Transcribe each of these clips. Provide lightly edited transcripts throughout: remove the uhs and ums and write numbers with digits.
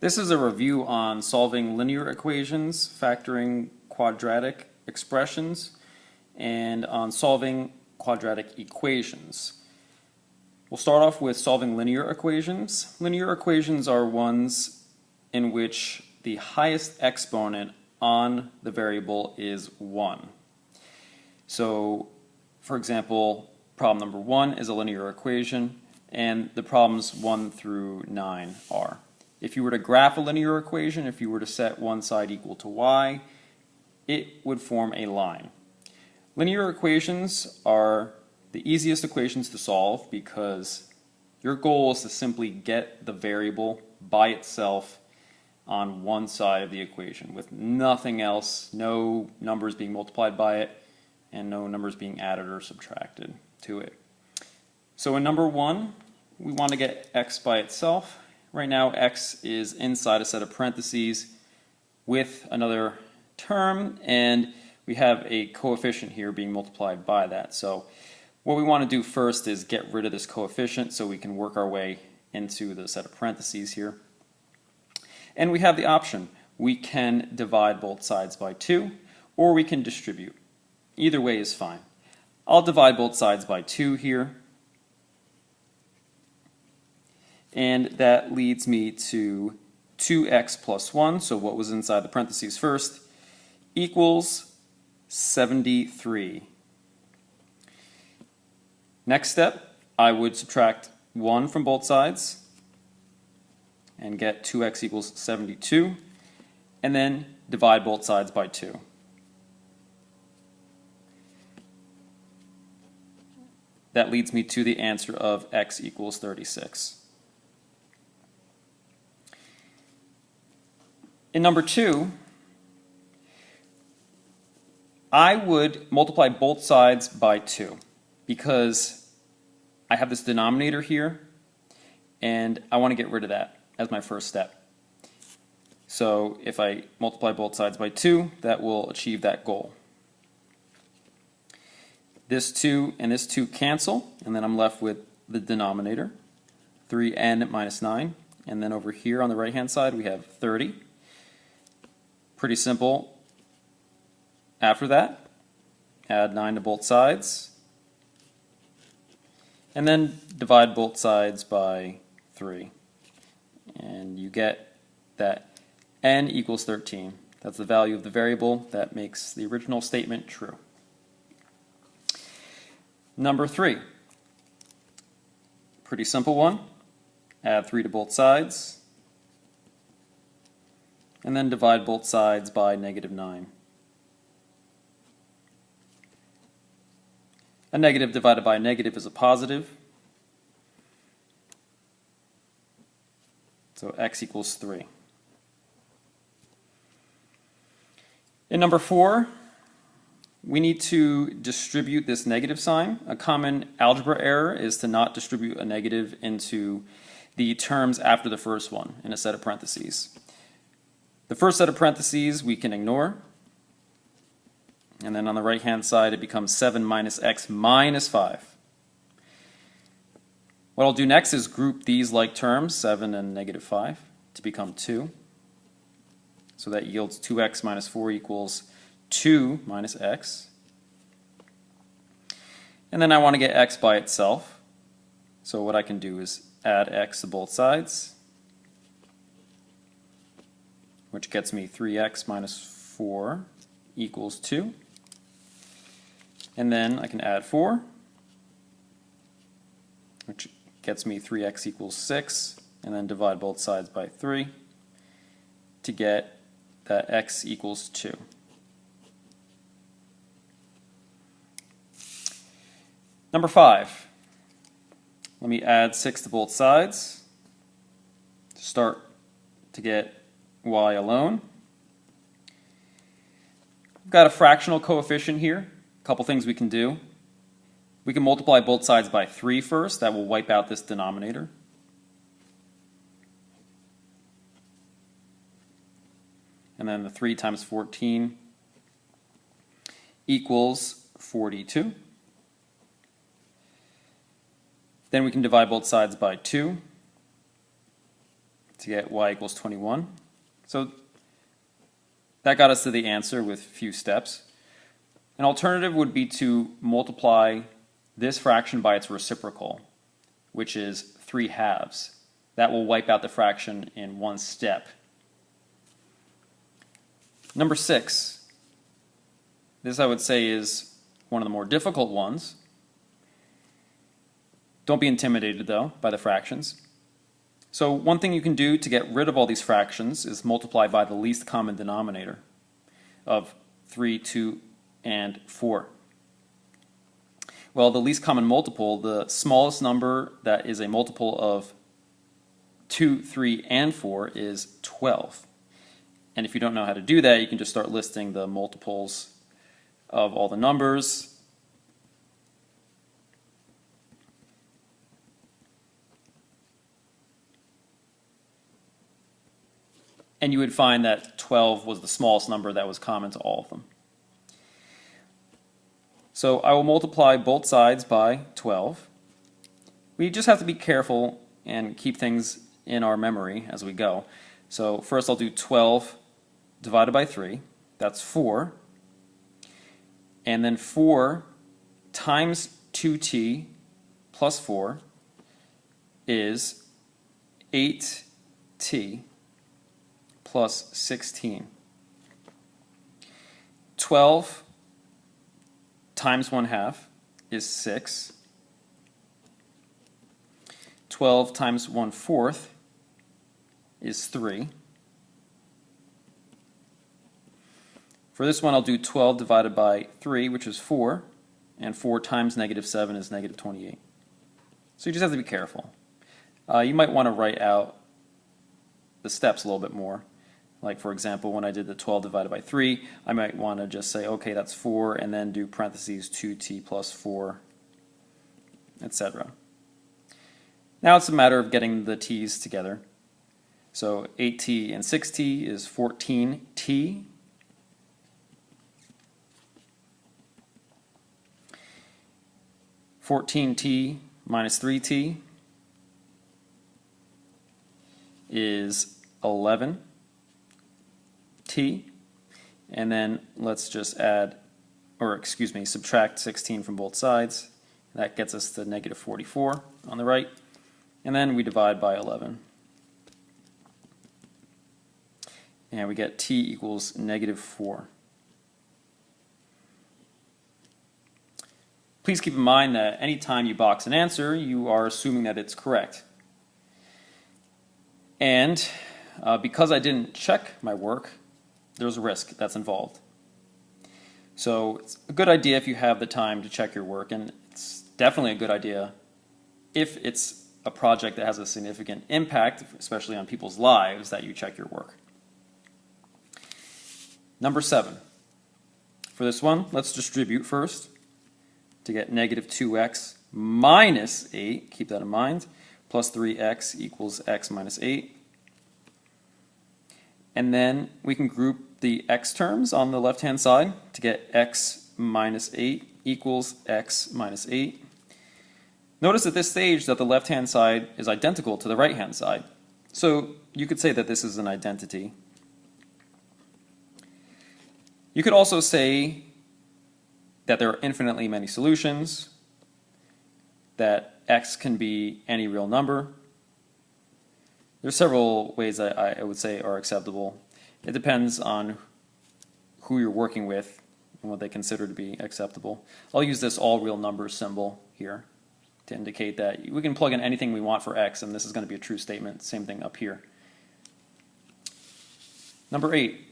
This is a review on solving linear equations, factoring quadratic expressions, and on solving quadratic equations. We'll start off with solving linear equations. Linear equations are ones in which the highest exponent on the variable is 1. So, for example, problem number 1 is a linear equation, and the problems 1 through 9 are. If you were to graph a linear equation, if you were to set one side equal to y, it would form a line. Linear equations are the easiest equations to solve because your goal is to simply get the variable by itself on one side of the equation with nothing else, no numbers being multiplied by it, and no numbers being added or subtracted to it. So in number 1, we want to get x by itself. Right now x is inside a set of parentheses with another term, and we have a coefficient here being multiplied by that. So what we want to do first is get rid of this coefficient so we can work our way into the set of parentheses here. And we have the option. We can divide both sides by 2, or we can distribute. Either way is fine. I'll divide both sides by 2 here. And that leads me to 2x plus 1, so what was inside the parentheses first, equals 73. Next step, I would subtract 1 from both sides and get 2x equals 72, and then divide both sides by 2. That leads me to the answer of x equals 36. In number 2, I would multiply both sides by 2 because I have this denominator here and I want to get rid of that as my first step. So if I multiply both sides by 2, that will achieve that goal. This 2 and this 2 cancel, and then I'm left with the denominator, 3n minus 9. And then over here on the right hand side we have 30. Pretty simple. After that, add 9 to both sides, and then divide both sides by 3. And you get that n equals 13. That's the value of the variable that makes the original statement true. Number 3. Pretty simple one. Add 3 to both sides, and then divide both sides by -9. A negative divided by a negative is a positive. So x equals 3. In number 4, we need to distribute this negative sign. A common algebra error is to not distribute a negative into the terms after the first one in a set of parentheses. The first set of parentheses we can ignore, and then on the right hand side it becomes 7 minus x minus 5. What I'll do next is group these like terms, 7 and -5, to become 2. So that yields 2x minus 4 equals 2 minus x. And then I want to get x by itself. So what I can do is add x to both sides, which gets me 3x minus 4 equals 2. And then I can add 4, which gets me 3x equals 6, and then divide both sides by 3 to get that x equals 2. Number 5. Let me add 6 to both sides to start to get y alone. We've got a fractional coefficient here. A couple things we can do. We can multiply both sides by 3 first. That will wipe out this denominator. And then the 3 times 14 equals 42. Then we can divide both sides by 2 to get y equals 21. So that got us to the answer with a few steps. An alternative would be to multiply this fraction by its reciprocal, which is 3/2. That will wipe out the fraction in one step. Number 6. This, I would say, is one of the more difficult ones. Don't be intimidated, though, by the fractions. So one thing you can do to get rid of all these fractions is multiply by the least common denominator of 3, 2, and 4. Well, the least common multiple, the smallest number that is a multiple of 2, 3, and 4 is 12. And if you don't know how to do that, you can just start listing the multiples of all the numbers. And you would find that 12 was the smallest number that was common to all of them. So I will multiply both sides by 12. We just have to be careful and keep things in our memory as we go. So first I'll do 12 divided by 3. That's 4. And then 4 times 2t plus 4 is 8t plus 16. 12 times 1/2 is 6. 12 times 1/4 is 3. For this one, I'll do 12 divided by 3, which is 4, and 4 times -7 is -28. So you just have to be careful. You might want to write out the steps a little bit more. Like, for example, when I did the 12 divided by 3, I might want to just say, okay, that's 4, and then do parentheses 2t plus 4, etc. Now it's a matter of getting the t's together. So 8t and 6t is 14t. (14t minus 3t) is 11t. And then let's just subtract 16 from both sides. That gets us to -44 on the right. And then we divide by 11. And we get t equals -4. Please keep in mind that anytime you box an answer, you are assuming that it's correct. And because I didn't check my work, there's a risk that's involved. So it's a good idea if you have the time to check your work, and it's definitely a good idea if it's a project that has a significant impact, especially on people's lives, that you check your work. Number 7. For this one, let's distribute first to get -2x minus 8, keep that in mind, plus 3x equals x minus 8. And then we can group the x terms on the left-hand side to get x minus 8 equals x minus 8. Notice at this stage that the left-hand side is identical to the right-hand side. So you could say that this is an identity. You could also say that there are infinitely many solutions, that x can be any real number. There's several ways that I would say are acceptable. It depends on who you're working with and what they consider to be acceptable. I'll use this all real number symbol here to indicate that we can plug in anything we want for x, and this is going to be a true statement. Same thing up here. Number 8.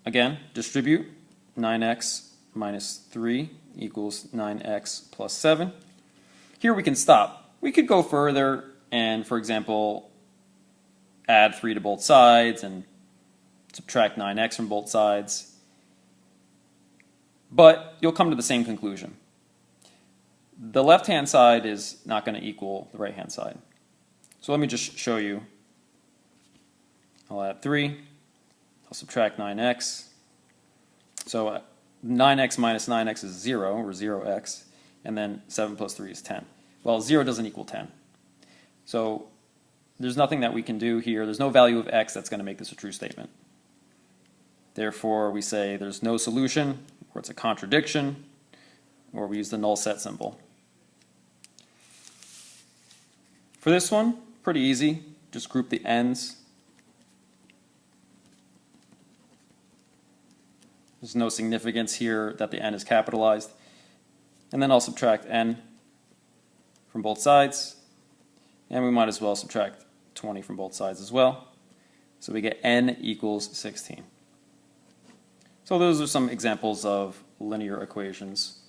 Again, distribute. 9x minus 3 equals 9x plus 7. Here we can stop. We could go further and, for example, add 3 to both sides and subtract 9x from both sides. But you'll come to the same conclusion. The left-hand side is not going to equal the right-hand side. So let me just show you. I'll add 3. I'll subtract 9x. So 9x minus 9x is 0, or 0x, and then 7 plus 3 is 10. Well, 0 doesn't equal 10. So there's nothing that we can do here. There's no value of x that's going to make this a true statement. Therefore, we say there's no solution, or it's a contradiction, or we use the null set symbol. For this one, pretty easy. Just group the n's. There's no significance here that the n is capitalized. And then I'll subtract n from both sides. And we might as well subtract 20 from both sides as well. So we get n equals 16. So those are some examples of linear equations.